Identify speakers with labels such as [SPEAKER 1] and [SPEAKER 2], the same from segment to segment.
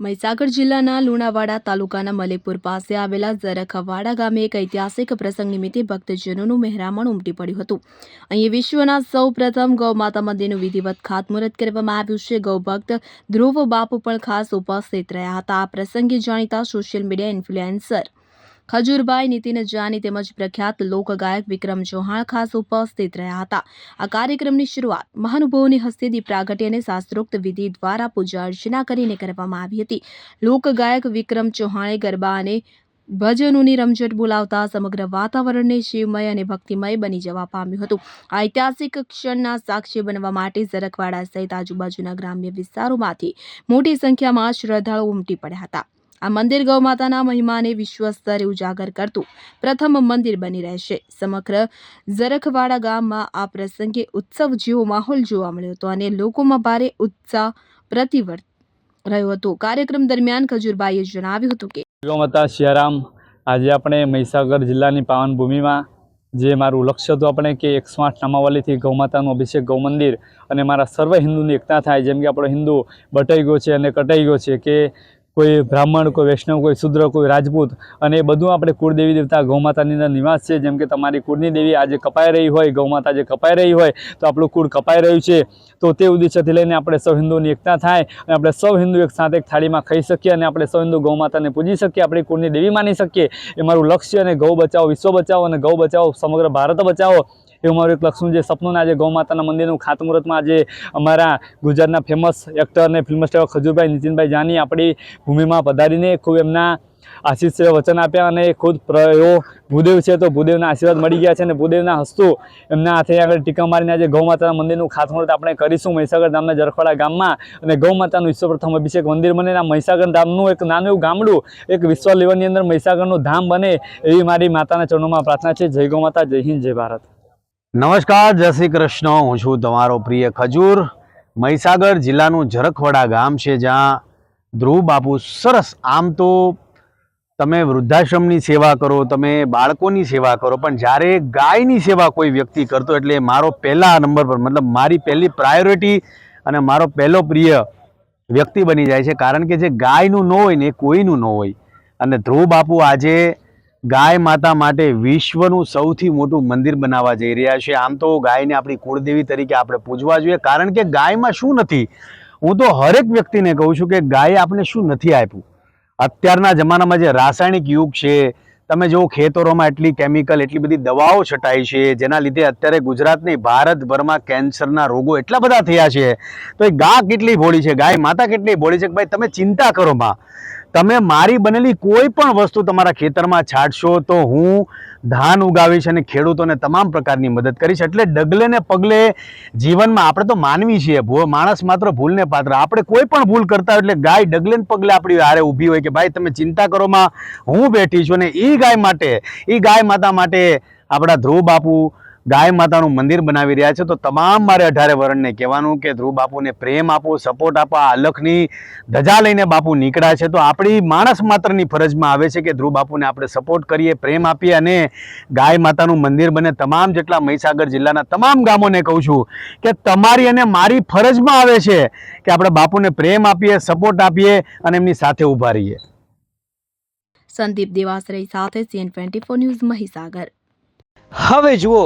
[SPEAKER 1] મહીસાગર જિલ્લાના લુણાવાડા તાલુકાના મલેકપુર પાસે આવેલા ઝરખવાડા ગામે એક ઐતિહાસિક પ્રસંગ નિમિત્તે ભક્તજનોનું મહેરામણ ઉમટી પડ્યું હતું. અહીં વિશ્વના સૌપ્રથમ ગૌમાતા મંદિરનું વિધિવત ખાતમુહૂર્ત કરવામાં આવ્યું છે. ગૌભક્ત ધ્રુવ બાપુ પણ ખાસ ઉપસ્થિત રહ્યા હતા. આ પ્રસંગે જાણીતા social media influencer Khajurbhai Nitin Jani તેમજ પ્રખ્યાત લોકગાયક વિક્રમ ચૌહાણ ખાસ ઉપસ્થિત રહ્યા હતા. આ કાર્યક્રમની શરૂઆત મહાનુભાવોની હસ્તે દીપ પ્રાગટ્ય અને શાસ્ત્રોક્ત વિધિ દ્વારા પૂજા અર્ચના કરીને કરવામાં આવી હતી. લોકગાયક વિક્રમ ચૌહાણે ગરબા અને ભજનોની રમઝટ બોલાવતા સમગ્ર વાતાવરણને શિવમય અને ભક્તિમય બની જવા પામ્યું હતું. આ ઐતિહાસિક ક્ષણના સાક્ષી બનવા માટે ઝરખવાડા સહિત આજુબાજુના ગ્રામ્ય વિસ્તારોમાંથી મોટી સંખ્યામાં શ્રદ્ધાળુઓ ઉમટી પડ્યા હતા. આ મંદિર ગૌમાતાના મહિમાને વિશ્વ સ્તરે ઉજાગર કરતું પ્રથમ મંદિર બની રહેશે. સમગ્ર ઝરખવાડા ગામમાં આ પ્રસંગે ઉત્સવ જેવો માહોલ જોવા મળ્યો હતો અને લોકોમાં ભારે ઉત્સાહ પ્રતિવર્ત રહ્યો હતો. કાર્યક્રમ દરમિયાન ખજૂરભાઈએ જણાવ્યું હતું કે
[SPEAKER 2] ગૌમાતા સિયારામ, આજે આપણે મહીસાગર જિલ્લાની પાવન ભૂમિમાં જે મારું લક્ષ્ય હતું આપણે કે 108 નામાવલીથી ગૌમાતાનું અભિષેક ગૌ મંદિર અને મારા સર્વ હિન્દુની એકતા થાય. જેમ કે આપણો હિન્દુ બટાઈ ગયો છે અને કટાઈ ગયો છે કે કોઈ બ્રાહ્મણ, કોઈ વૈષ્ણવ, કોઈ શુદ્ર, કોઈ રાજપૂત, અને એ બધું આપણે કુળદેવી દેવતા ગૌમાતાની અંદર નિવાસ છે. જેમ કે તમારી કુળની દેવી આજે કપાઈ રહી હોય, ગૌમાતા જે કપાઈ રહી હોય તો આપણું કુળ કપાઈ રહ્યું છે. તો તે ઉદ્દેશ્યથી લઈને આપણે સૌ હિન્દુની એકતા થાય અને આપણે સૌ હિન્દુ એક સાથે એક થાળીમાં ખાઈ શકીએ અને આપણે સૌ હિન્દુ ગૌમાતાને પૂજી શકીએ, આપણી કુળની દેવી માની શકીએ. એ મારું લક્ષ્ય. અને ગૌ બચાવો વિશ્વ બચાવો અને ગૌ બચાવો સમગ્ર ભારત બચાવો એવું મારું એક લક્ષ્ય છે. સપનું આજે ગૌમાતાના મંદિરનું ખાતમુહૂર્તમાં આજે અમારા ગુજરાતના ફેમસ એક્ટર અને ફિલ્મ સ્ટાર ખજૂરભાઈ નીતિનભાઈ જાની આપણી ભૂમિમાં પધારીને ખૂબ એમના આશીષ વચન આપ્યા અને ખુદ એવો ભૂદેવ છે તો ભૂદેવના આશીર્વાદ મળી ગયા છે અને ભૂદેવના હસ્તું એમના હાથે આગળ ટીકા મારીને આજે ગૌમાતાના મંદિરનું ખાતમુહૂર્ત આપણે કરીશું મહીસાગર ધામના ઝરખવાડા ગામમાં. અને ગૌમાતાનું વિશ્વપ્રથમ અભિષેક મંદિર બને. આ મહીસાગર ધામનું એક નાનું એવું ગામડું એક વિશ્વ લેવલની અંદર મહીસાગરનું ધામ બને એવી મારી માતાના ચરણોમાં પ્રાર્થના છે. જય ગૌમાતા, જય હિન્દ, જય ભારત.
[SPEAKER 3] નમસ્કાર, જય શ્રી કૃષ્ણ. હું છું તમારો પ્રિય ખજૂર. મહીસાગર જિલ્લાનું ઝરખવાડા ગામ છે જ્યાં ધ્રુવ બાપુ સરસ, આમ તો તમે વૃદ્ધાશ્રમની સેવા કરો, તમે બાળકોની સેવા કરો, પણ જ્યારે ગાયની સેવા કોઈ વ્યક્તિ કરતો એટલે મારો પહેલા નંબર પર, મતલબ મારી પહેલી પ્રાયોરિટી અને મારો પહેલો પ્રિય વ્યક્તિ બની જાય છે. કારણ કે જે ગાયનું ન હોય ને એ કોઈનું ન હોય. અને ધ્રુવ બાપુ આજે ગાય માતા માટે વિશ્વનું સૌથી મોટું મંદિર બનાવવા જઈ રહ્યા છે. આમ તો ગાયને આપણી કુળદેવી તરીકે આપણે પૂજવા જોઈએ. કારણ કે ગાયમાં શું નથી, હું તો હરેક વ્યક્તિને કહું છું કે ગાયે આપણે શું નથી આપ્યું. અત્યારના જમાનામાં જે રાસાયણિક યુગ છે, તમે જો ખેતરોમાં એટલી કેમિકલ, એટલી બધી દવાઓ છટાઈ છે, જેના લીધે અત્યારે ગુજરાત નહીં ભારતભરમાં કેન્સરના રોગો એટલા બધા થયા છે. તો એ ગા કેટલી ભોળી છે, ગાય માતા કેટલી ભોળી છે કે ભાઈ તમે ચિંતા કરો માં, તમે મારી બનેલી કોઈ પણ વસ્તુ તમારા ખેતરમાં છાંટશો તો હું ધાન ઉગાવીશ અને ખેડૂતોને તમામ પ્રકારની મદદ કરીશ. એટલે ડગલે ને પગલે જીવનમાં આપણે તો માનવી છીએ, માણસ માત્ર ભૂલને પાત્ર. આપણે કોઈ પણ ભૂલ કરતા હોય એટલે ગાય ડગલે ને પગલે આપણી હારે ઊભી હોય કે ભાઈ તમે ચિંતા કરો માં, હું બેઠી છું. અને એ ગાય માટે, એ ગાય માતા માટે આપણા ધ્રુવ બાપુ ગાય માતાનું મંદિર બનાવી રહ્યા છે. તો તમામ મારે 18 વર્ણને કહેવાનું કે ધ્રુવ બાપુને પ્રેમ આપો, સપોર્ટ આપો. આ અલખની ધજા લઈને બાપુ નીકળ્યા છે તો આપણી માણસ માત્રની ફરજમાં આવે છે કે ધ્રુવ બાપુને આપણે સપોર્ટ કરીએ, પ્રેમ આપીએ અને ગાય માતાનું મંદિર બને. તમામ જેટલા મહીસાગર જિલ્લાના તમામ ગામોને કહું છું કે તમારી અને મારી ફરજમાં આવે છે કે આપણે બાપુને પ્રેમ આપીએ, સપોર્ટ આપીએ અને એમની સાથે ઊભા રહીએ.
[SPEAKER 1] સંદીપ દેવાસરી સાથે CN24 ન્યૂઝ મહીસાગર.
[SPEAKER 4] હવે જુઓ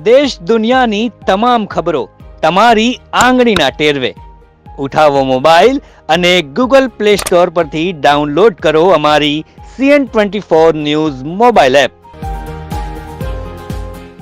[SPEAKER 4] દેશ દુનિયાની તમામ ખબરો તમારી આંગળીના ટેરવે. ઉઠાવો મોબાઈલ અને Google Play Store પરથી ડાઉનલોડ કરો અમારી CN24 ન્યૂઝ મોબાઈલ એપ.